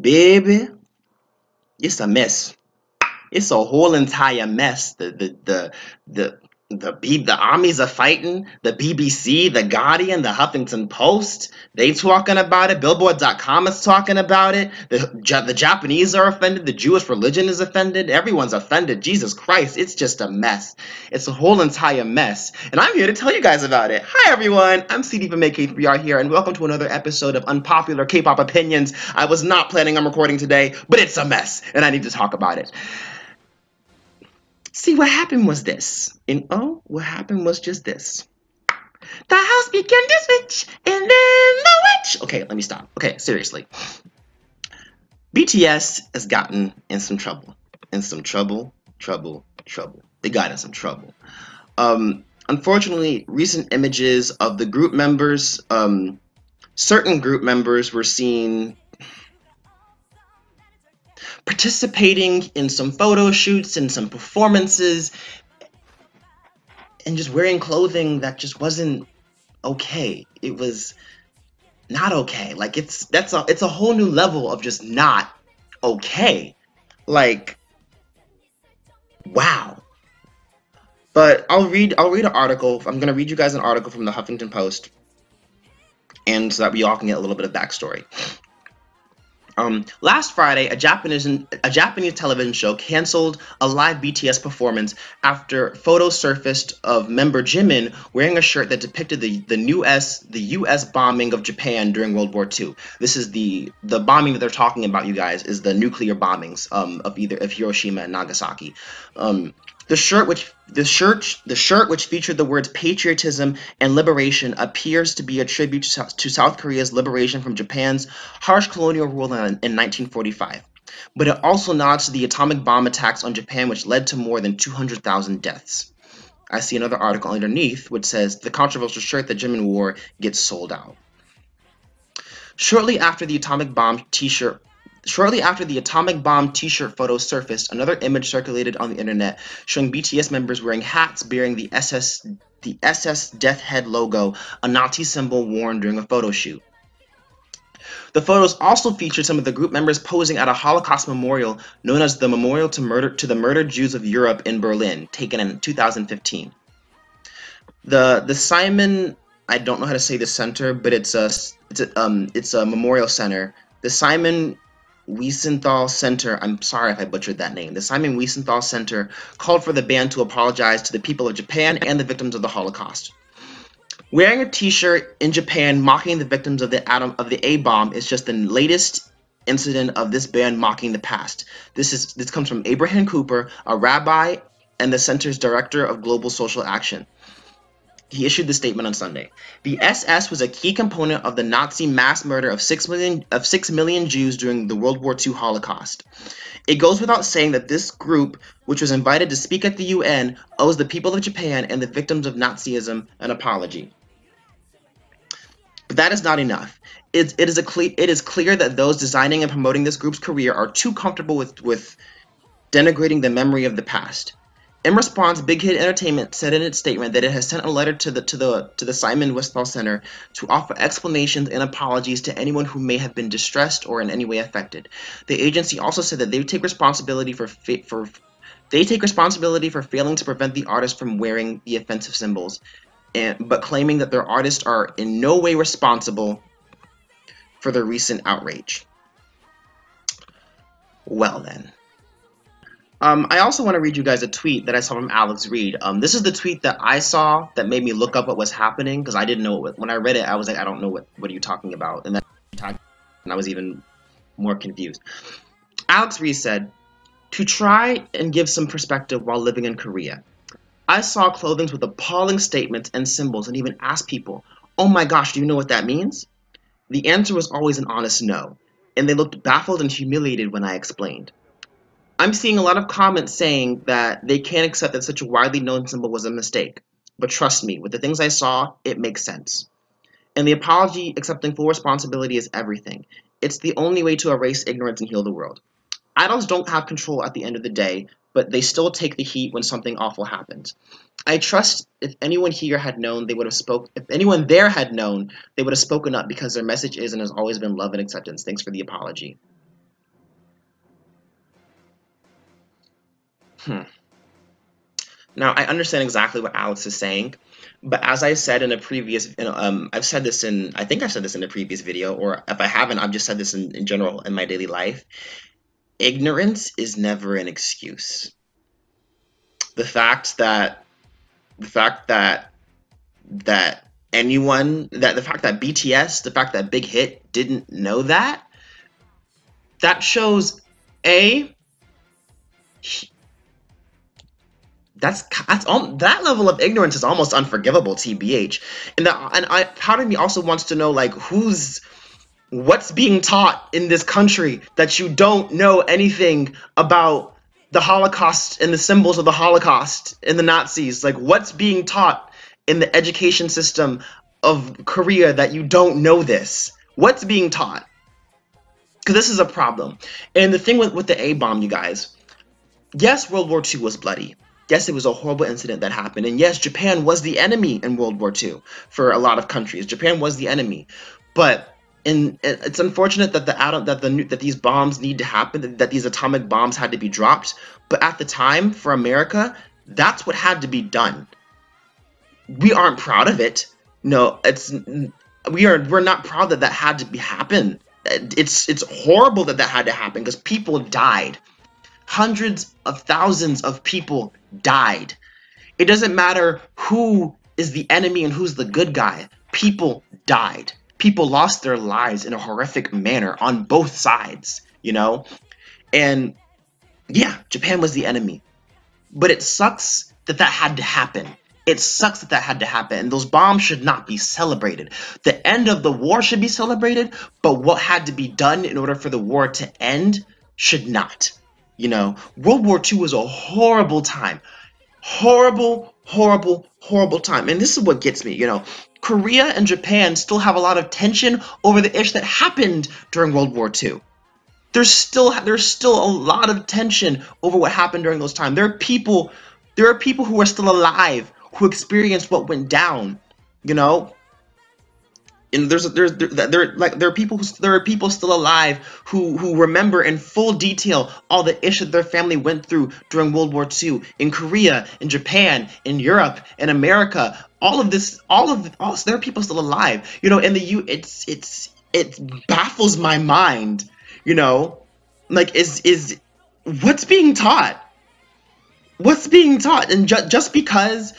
Baby, it's a mess. It's a whole entire mess. The armies are fighting. The BBC, the Guardian, the Huffington Post, they talking about it. Billboard.com is talking about it. The Japanese are offended. The Jewish religion is offended. Everyone's offended. Jesus Christ, it's just a mess. It's a whole entire mess. And I'm here to tell you guys about it. Hi everyone, I'm CD from AK3R here, and welcome to another episode of Unpopular K-Pop Opinions. I was not planning on recording today, but it's a mess, and I need to talk about it. See, what happened was this. What happened was just this. The house began to switch, and then the witch. Okay, let me stop. Okay, seriously. BTS has gotten in some trouble. Trouble. They got in some trouble. Unfortunately, recent images of the group members, certain group members were seen participating in some photo shoots and some performances and just wearing clothing that just wasn't okay. It was not okay. Like it's a whole new level of just not okay. Like, wow. But I'll read an article. I'm gonna read you guys an article from the Huffington Post, and so that we all can get a little bit of backstory. Last Friday, a Japanese television show canceled a live BTS performance after photos surfaced of member Jimin wearing a shirt that depicted the U.S. bombing of Japan during World War II. This is the bombing that they're talking about, you guys, is the nuclear bombings of Hiroshima and Nagasaki. The shirt, which featured the words patriotism and liberation, appears to be a tribute to South Korea's liberation from Japan's harsh colonial rule in 1945. But it also nods to the atomic bomb attacks on Japan, which led to more than 200,000 deaths. I see another article underneath which says the controversial shirt that Jimin wore gets sold out. Shortly after the atomic bomb t-shirt photo surfaced, another image circulated on the internet showing BTS members wearing hats bearing the SS Death Head logo, a Nazi symbol worn during a photo shoot. The photos also featured some of the group members posing at a Holocaust memorial known as the Memorial to the Murdered Jews of Europe in Berlin, taken in 2015. The Simon, I don't know how to say this center, but it's a memorial center. The Simon Wiesenthal Center, I'm sorry if I butchered that name. The Simon Wiesenthal Center called for the band to apologize to the people of Japan and the victims of the Holocaust. Wearing a t-shirt in Japan mocking the victims of the A-bomb is just the latest incident of this band mocking the past. This comes from Abraham Cooper, a rabbi and the center's director of global social action. He issued the statement on Sunday. The SS was a key component of the Nazi mass murder of 6 million Jews during the World War II Holocaust. It goes without saying that this group, which was invited to speak at the UN, owes the people of Japan and the victims of Nazism an apology. But that is not enough. It is clear that those designing and promoting this group's career are too comfortable with denigrating the memory of the past. In response, Big Hit Entertainment said in its statement that it has sent a letter to the Simon Wiesenthal Center to offer explanations and apologies to anyone who may have been distressed or in any way affected. The agency also said that they take responsibility for failing to prevent the artist from wearing the offensive symbols, but claiming that their artists are in no way responsible for the recent outrage. Well then. I also want to read you guys a tweet that I saw from Alex Reed. This is the tweet that I saw that made me look up what was happening, because I didn't know when I read it, I was like, I don't know what are you talking about, and then I was even more confused. Alex Reed said, "To try and give some perspective while living in Korea, I saw clothing with appalling statements and symbols and even asked people, 'Oh my gosh, do you know what that means?' The answer was always an honest no, and they looked baffled and humiliated when I explained. I'm seeing a lot of comments saying that they can't accept that such a widely known symbol was a mistake. But trust me, with the things I saw, it makes sense. And the apology, accepting full responsibility is everything. It's the only way to erase ignorance and heal the world. Idols don't have control at the end of the day, but they still take the heat when something awful happens. I trust if anyone here had known, if anyone there had known, they would have spoken up because their message is and has always been love and acceptance. Thanks for the apology." Hmm. Now, I understand exactly what Alex is saying, but as I said in a previous, I've said this in, I think I've said this in a previous video, or if I haven't, I've just said this in general in my daily life. Ignorance is never an excuse. The fact that, the fact that, that anyone, that the fact that BTS, the fact that Big Hit didn't know that, that shows, A, that level of ignorance is almost unforgivable, tbh. Part of me also wants to know, like, what's being taught in this country that you don't know anything about the Holocaust and the symbols of the Holocaust and the Nazis. Like, what's being taught in the education system of Korea that you don't know this? What's being taught? Because this is a problem. And the thing with the A-bomb, you guys, yes, World War II was bloody. Yes, it was a horrible incident that happened. And yes, Japan was the enemy in World War II for a lot of countries. Japan was the enemy. But it's unfortunate that that these bombs need to happen, that these atomic bombs had to be dropped. But at the time, for America, that's what had to be done. We aren't proud of it. No, we're not proud that that had to happen. It's horrible that that had to happen because people died. Hundreds of thousands of people died. It doesn't matter who is the enemy and who's the good guy. People died. People lost their lives in a horrific manner on both sides, you know? And yeah, Japan was the enemy. But it sucks that that had to happen. It sucks that that had to happen. And those bombs should not be celebrated. The end of the war should be celebrated, but what had to be done in order for the war to end should not. You know, World War II was a horrible time. Horrible, horrible, horrible time. And this is what gets me, you know. Korea and Japan still have a lot of tension over the ish that happened during World War II. There's still a lot of tension over what happened during those times. There are people who are still alive who experienced what went down, you know. And there are people still alive who remember in full detail all the issues their family went through during World War II in Korea, in Japan, in Europe, in America. All of this, there are people still alive, you know. In the it baffles my mind, you know, like is what's being taught? What's being taught? And just because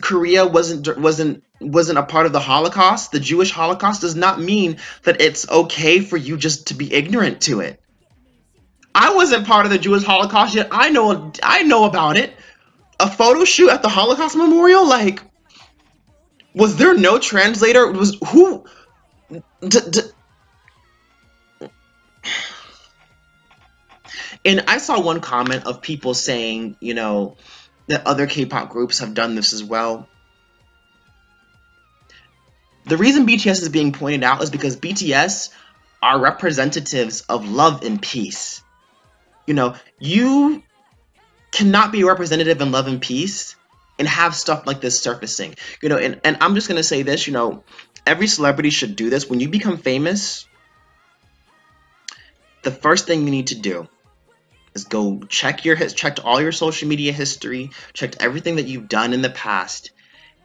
Korea wasn't a part of the Holocaust, the Jewish Holocaust, does not mean that it's okay for you just to be ignorant to it. I wasn't part of the Jewish Holocaust yet. I know about it. A photo shoot at the Holocaust Memorial, like, was there no translator? Was who? And I saw one comment of people saying, you know, that other K-pop groups have done this as well. The reason BTS is being pointed out is because BTS are representatives of love and peace. You know, you cannot be a representative in love and peace and have stuff like this surfacing. You know, and I'm just going to say this, you know, every celebrity should do this. When you become famous, the first thing you need to do is go check all your social media history, check everything that you've done in the past,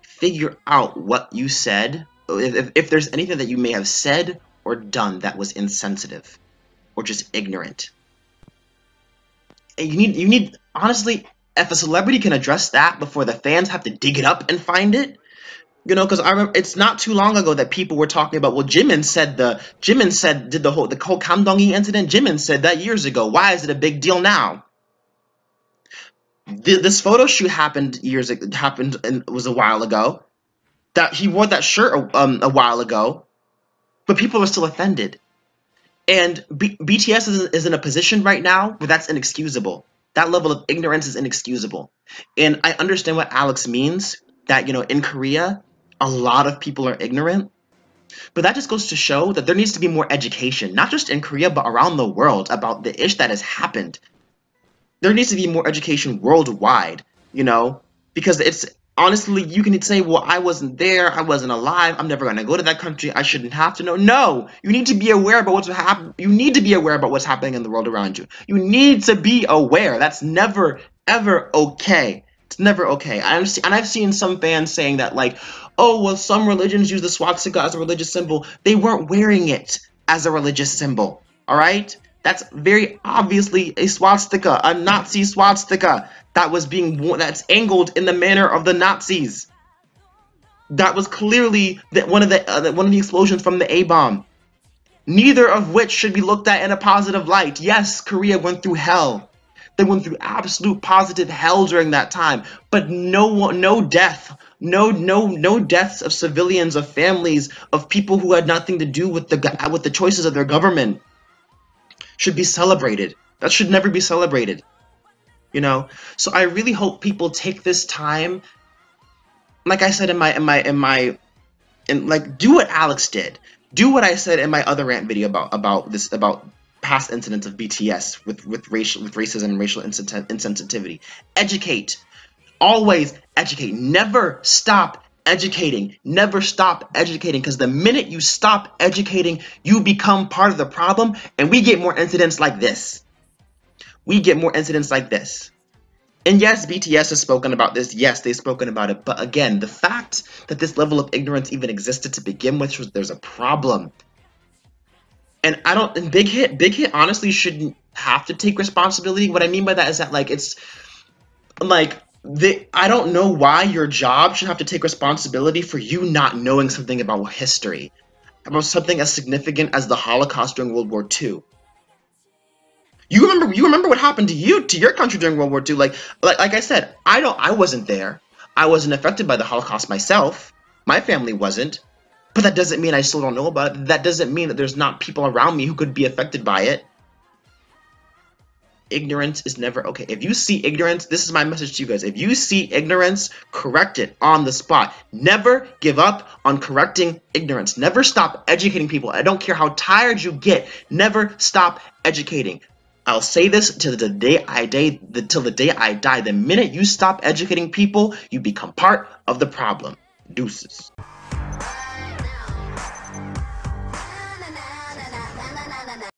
figure out what you said, if there's anything that you may have said or done that was insensitive or just ignorant. And you need honestly, if a celebrity can address that before the fans have to dig it up and find it, you know, because I remember it's not too long ago that people were talking about, well, Jimin said did the whole Kamdongi incident. Jimin said that years ago. Why is it a big deal now? This photo shoot happened and was a while ago. That he wore that shirt a while ago, but people are still offended. And BTS is in a position right now where that's inexcusable. That level of ignorance is inexcusable. And I understand what Alex means, that, you know, in Korea, a lot of people are ignorant. But that just goes to show that there needs to be more education, not just in Korea, but around the world about the ish that has happened. There needs to be more education worldwide, you know, because it's honestly, you can say, well, I wasn't there, I wasn't alive, I'm never going to go to that country, I shouldn't have to know. No, you need to be aware about what's happening. You need to be aware about what's happening in the world around you. You need to be aware. That's never, ever okay. It's never okay. And I've seen some fans saying that, like, oh, well, some religions use the swastika as a religious symbol. They weren't wearing it as a religious symbol, all right? That's very obviously a swastika, a Nazi swastika that was being worn, that's angled in the manner of the Nazis. That was clearly one of the explosions from the A-bomb. Neither of which should be looked at in a positive light. Yes, Korea went through hell. They went through absolute positive hell during that time, but no death. No deaths of civilians, of families, of people who had nothing to do with the choices of their government should be celebrated. That should never be celebrated. You know? So I really hope people take this time, like I said like, do what Alex did. Do what I said in my other rant video about past incidents of BTS with racism and racial insensitivity. Educate. Always educate. Never stop educating. Never stop educating, because the minute you stop educating, you become part of the problem, and we get more incidents like this. We get more incidents like this. And yes, BTS has spoken about this. Yes, they've spoken about it. But again, the fact that this level of ignorance even existed to begin with shows there's a problem. And Big Hit honestly shouldn't have to take responsibility. What I mean by that is that, like, it's like, I don't know why your job should have to take responsibility for you not knowing something about history, about something as significant as the Holocaust during World War II. You remember what happened to your country during World War II. Like I said, I wasn't there. I wasn't affected by the Holocaust myself. My family wasn't. But that doesn't mean I still don't know about it. That doesn't mean that there's not people around me who could be affected by it. Ignorance is never okay. If you see ignorance, this is my message to you guys. If you see ignorance, correct it on the spot. Never give up on correcting ignorance. Never stop educating people. I don't care how tired you get. Never stop educating. I'll say this till the day I die. The minute you stop educating people, you become part of the problem. Deuces.